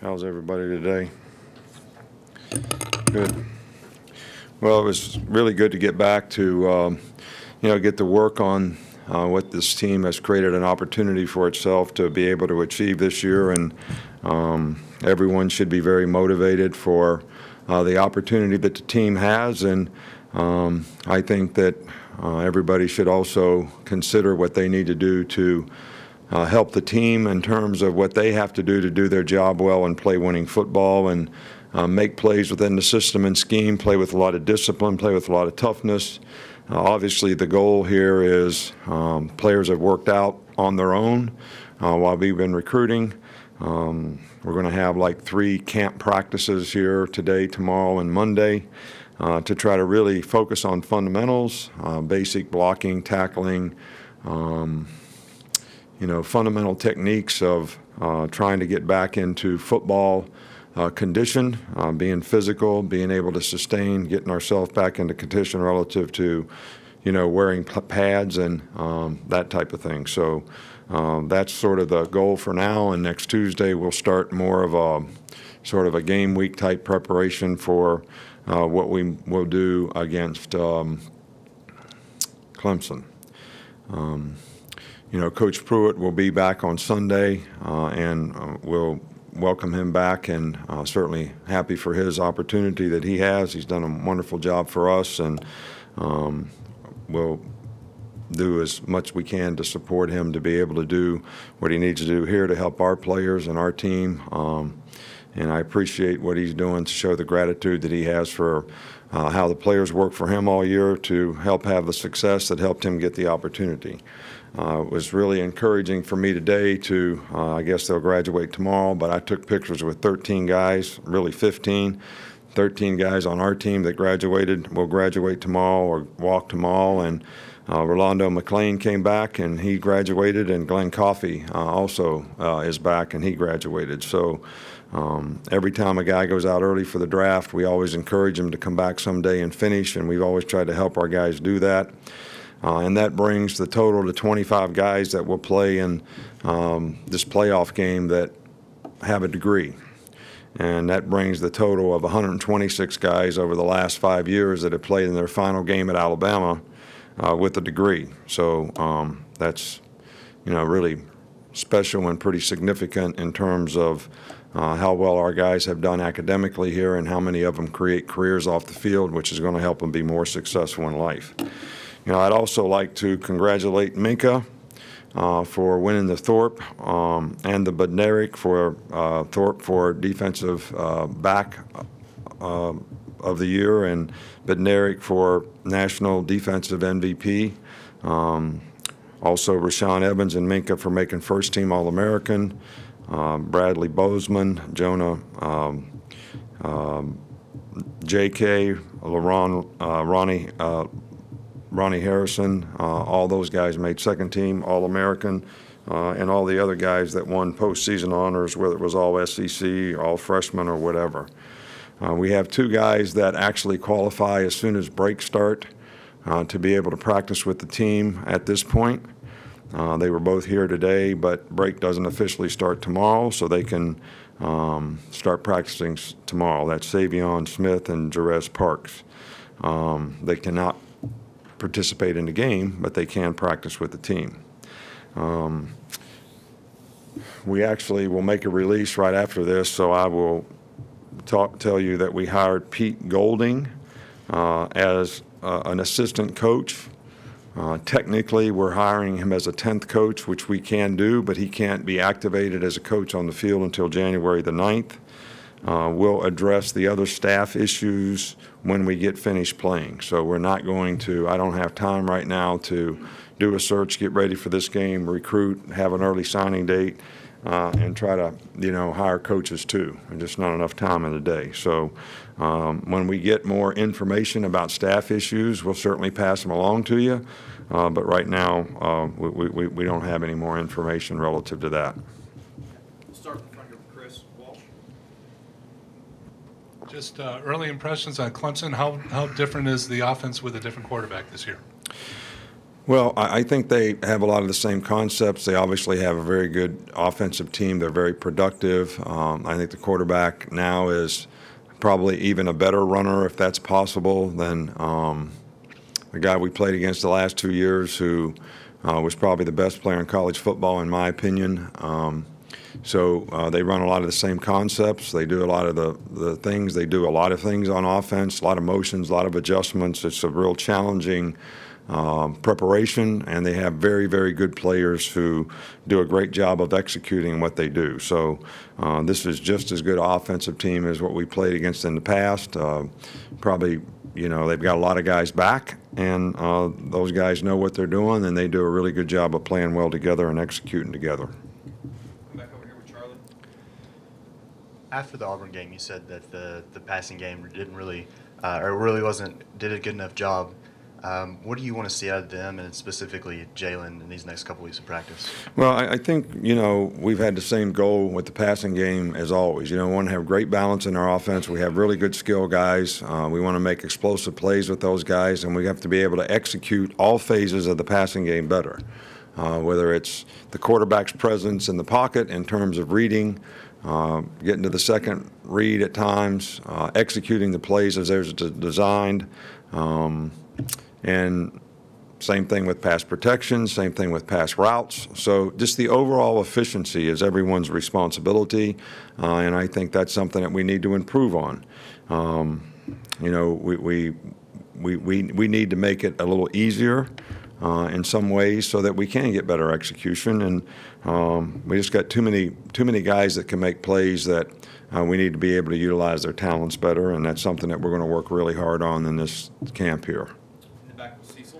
How's everybody today? Good. Well, it was really good to get back to, get to work on what this team has created an opportunity for itself to be able to achieve this year, and everyone should be very motivated for the opportunity that the team has, and I think that everybody should also consider what they need to do to help the team in terms of what they have to do their job well and play winning football and make plays within the system and scheme, play with a lot of discipline, play with a lot of toughness. Obviously, the goal here is players have worked out on their own while we've been recruiting. We're going to have like 3 camp practices here today, tomorrow, and Monday to try to really focus on fundamentals, basic blocking, tackling, fundamental techniques of trying to get back into football condition, being physical, being able to sustain, getting ourselves back into condition relative to, wearing pads and that type of thing. So that's sort of the goal for now. And next Tuesday we'll start more of a sort of a game week type preparation for what we will do against Clemson. Coach Pruitt will be back on Sunday, and we'll welcome him back, and certainly happy for his opportunity that he has. He's done a wonderful job for us, and we'll do as much we can to support him to be able to do what he needs to do here to help our players and our team. And I appreciate what he's doing to show the gratitude that he has for how the players work for him all year to help have the success that helped him get the opportunity. It was really encouraging for me today to, I guess they'll graduate tomorrow, but I took pictures with 13 guys, really 13 guys on our team that will graduate tomorrow or walk tomorrow, and Rolando McClain came back and he graduated, and Glenn Coffey also is back and he graduated. So every time a guy goes out early for the draft, we always encourage him to come back someday and finish, and we've always tried to help our guys do that. And that brings the total to 25 guys that will play in this playoff game that have a degree. And that brings the total of 126 guys over the last 5 years that have played in their final game at Alabama with a degree. So that's, really special and pretty significant in terms of how well our guys have done academically here and how many of them create careers off the field, which is going to help them be more successful in life. I'd also like to congratulate Minka for winning the Thorpe and the Bednarik for Thorpe for defensive back of the year, and Bednarik for national defensive MVP. Also Rashawn Evans and Minka for making first team All-American. Bradley Bozeman, Jonah J.K., Ronnie Harrison, all those guys made second team All-American, and all the other guys that won postseason honors, whether it was all SEC, all freshmen, or whatever. We have 2 guys that actually qualify as soon as breaks start to be able to practice with the team at this point. They were both here today, but break doesn't officially start tomorrow, so they can start practicing tomorrow. That's Savion Smith and Jerez Parks. They cannot participate in the game, but they can practice with the team. We actually will make a release right after this, so I will tell you that we hired Pete Golding as an assistant coach. Technically, we're hiring him as a 10th coach, which we can do, but he can't be activated as a coach on the field until January the 9th. We'll address the other staff issues when we get finished playing. So we're not going to, I don't have time right now to do a search, get ready for this game, recruit, have an early signing date, and try to, hire coaches too. There's just not enough time in the day. So when we get more information about staff issues, we'll certainly pass them along to you. But right now, we don't have any more information relative to that. We'll start in front of Chris Walsh. Just early impressions on Clemson. How different is the offense with a different quarterback this year? Well, I think they have a lot of the same concepts. They obviously have a very good offensive team. They're very productive. I think the quarterback now is probably even a better runner, if that's possible, than the guy we played against the last 2 years, who was probably the best player in college football, in my opinion. So they run a lot of the same concepts. They do a lot of the things. They do a lot of things on offense, a lot of motions, a lot of adjustments. It's a real challenging preparation, and they have very, very good players who do a great job of executing what they do. So this is just as good an offensive team as what we played against in the past. Probably, they've got a lot of guys back, and those guys know what they're doing, and they do a really good job of playing well together and executing together. Come back over here with Charlie. After the Auburn game, you said that the passing game didn't really, or really did a good enough job. What do you want to see out of them, and specifically Jalen, in these next couple weeks of practice? Well, I think, we've had the same goal with the passing game as always. We want to have great balance in our offense. We have really good skill guys. We want to make explosive plays with those guys, and we have to be able to execute all phases of the passing game better, whether it's the quarterback's presence in the pocket in terms of reading, getting to the second read at times, executing the plays as they're designed, and same thing with pass protection, same thing with pass routes. So just the overall efficiency is everyone's responsibility, and I think that's something that we need to improve on. We need to make it a little easier in some ways so that we can get better execution. And we just got too many guys that can make plays that we need to be able to utilize their talents better, and that's something that we're going to work really hard on in this camp here. Back with Cecil.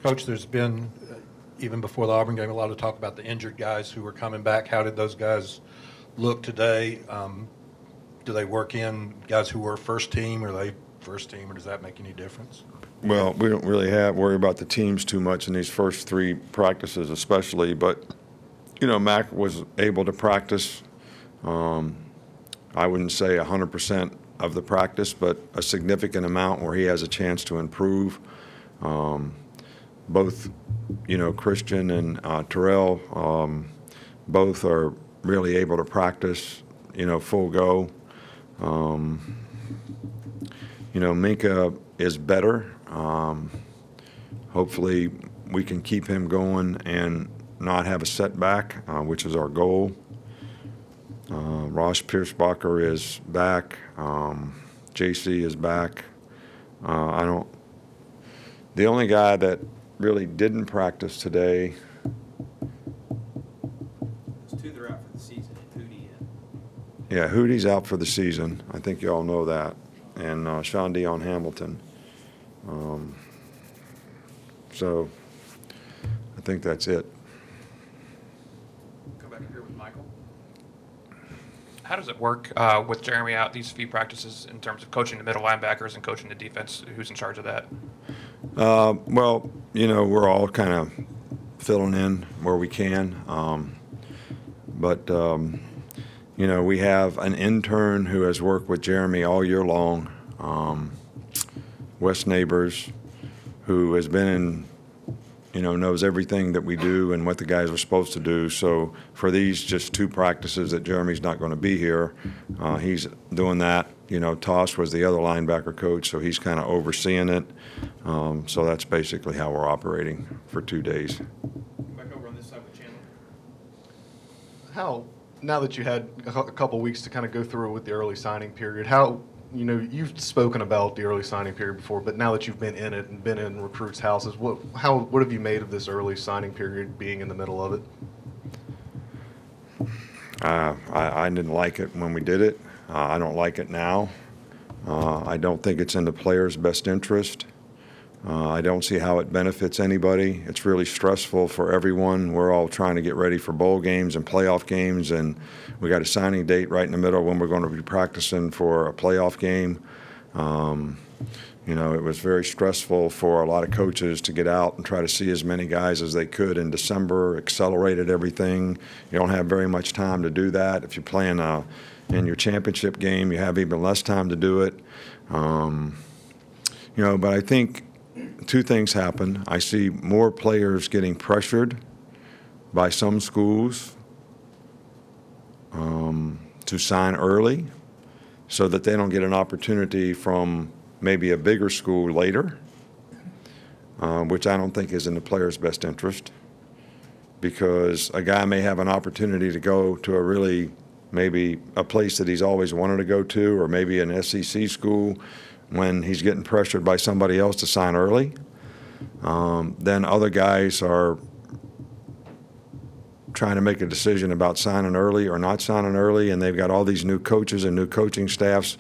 Coach, there's been, even before the Auburn game, a lot of talk about the injured guys who are coming back. How did those guys look today? Do they work in guys who were first team? Are they first team, or does that make any difference? Well, we don't really worry about the teams too much in these first 3 practices especially, but, Mac was able to practice, I wouldn't say 100% of the practice, but a significant amount where he has a chance to improve. Both, Christian and Terrell, both are really able to practice, full go. Minka is better. Hopefully we can keep him going and not have a setback, which is our goal. Ross Piercebacher is back. JC is back. The only guy that really didn't practice today. There's 2 that are out for the season, and Hootie in. Yeah, Hootie's out for the season. I think you all know that. And Sean Dion Hamilton. So I think that's it. Come back here with Michael. How does it work with Jeremy out these few practices in terms of coaching the middle linebackers and coaching the defense? Who's in charge of that? Well, we're all kind of filling in where we can. But we have an intern who has worked with Jeremy all year long, Wes Neighbors, who has been in, knows everything that we do and what the guys are supposed to do. So for these just 2 practices that Jeremy's not going to be here, he's doing that. Toss was the other linebacker coach, so he's kind of overseeing it. So that's basically how we're operating for 2 days. Back over on this side with Chandler. How, now that you had a couple weeks to kind of go through it with the early signing period, how, you've spoken about the early signing period before, but now that you've been in it and been in recruits' houses, what have you made of this early signing period being in the middle of it? I didn't like it when we did it. I don't like it now. I don't think it's in the players' best interest. I don't see how it benefits anybody. It's really stressful for everyone. We're all trying to get ready for bowl games and playoff games, and we got a signing date right in the middle when we're going to be practicing for a playoff game. It was very stressful for a lot of coaches to get out and try to see as many guys as they could in December, accelerated everything. You don't have very much time to do that. If you're playing in your championship game, you have even less time to do it. But I think two things happen. I see more players getting pressured by some schools to sign early so that they don't get an opportunity from maybe a bigger school later, which I don't think is in the player's best interest, because a guy may have an opportunity to go to maybe a place that he's always wanted to go to, or maybe an SEC school, when he's getting pressured by somebody else to sign early. Then other guys are trying to make a decision about signing early or not signing early, and they've got all these new coaches and new coaching staffs,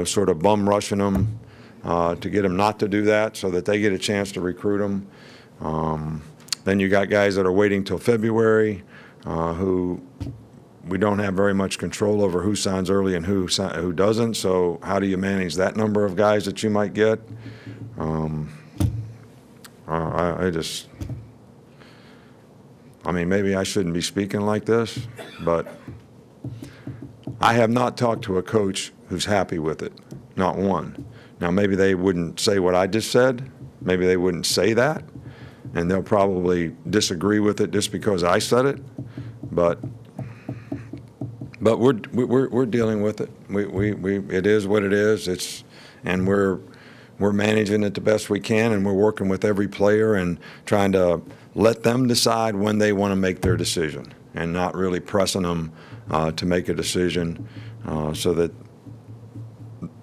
sort of bum rushing them to get them not to do that so that they get a chance to recruit them. Then you got guys that are waiting till February who we don't have very much control over who signs early and who doesn't. So how do you manage that number of guys that you might get? Maybe I shouldn't be speaking like this, but I have not talked to a coach who's happy with it, not one. Now, maybe they wouldn't say what I just said. Maybe they wouldn't say that, and they'll probably disagree with it just because I said it. But we're dealing with it. It is what it is. And we're managing it the best we can, and we're working with every player and trying to let them decide when they want to make their decision, and not really pressing them to make a decision, so that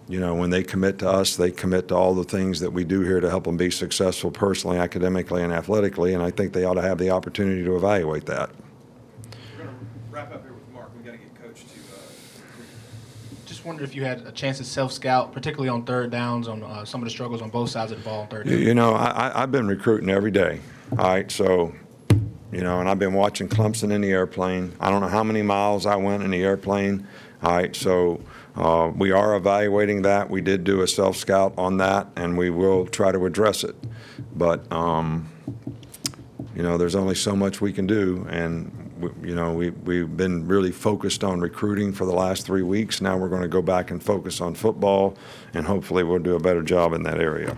when they commit to us, they commit to all the things that we do here to help them be successful personally, academically, and athletically. And I think they ought to have the opportunity to evaluate that. We're going to wrap up here with Mark. We've got to get Coach to Just wondered if you had a chance to self-scout, particularly on third downs, on some of the struggles on both sides of the ball on third down. I've been recruiting every day. All right, so, and I've been watching Clemson in the airplane. I don't know how many miles I went in the airplane. All right, so we are evaluating that. We did do a self-scout on that, and we will try to address it. But, there's only so much we can do, and, we've been really focused on recruiting for the last 3 weeks. Now we're going to go back and focus on football, and hopefully we'll do a better job in that area.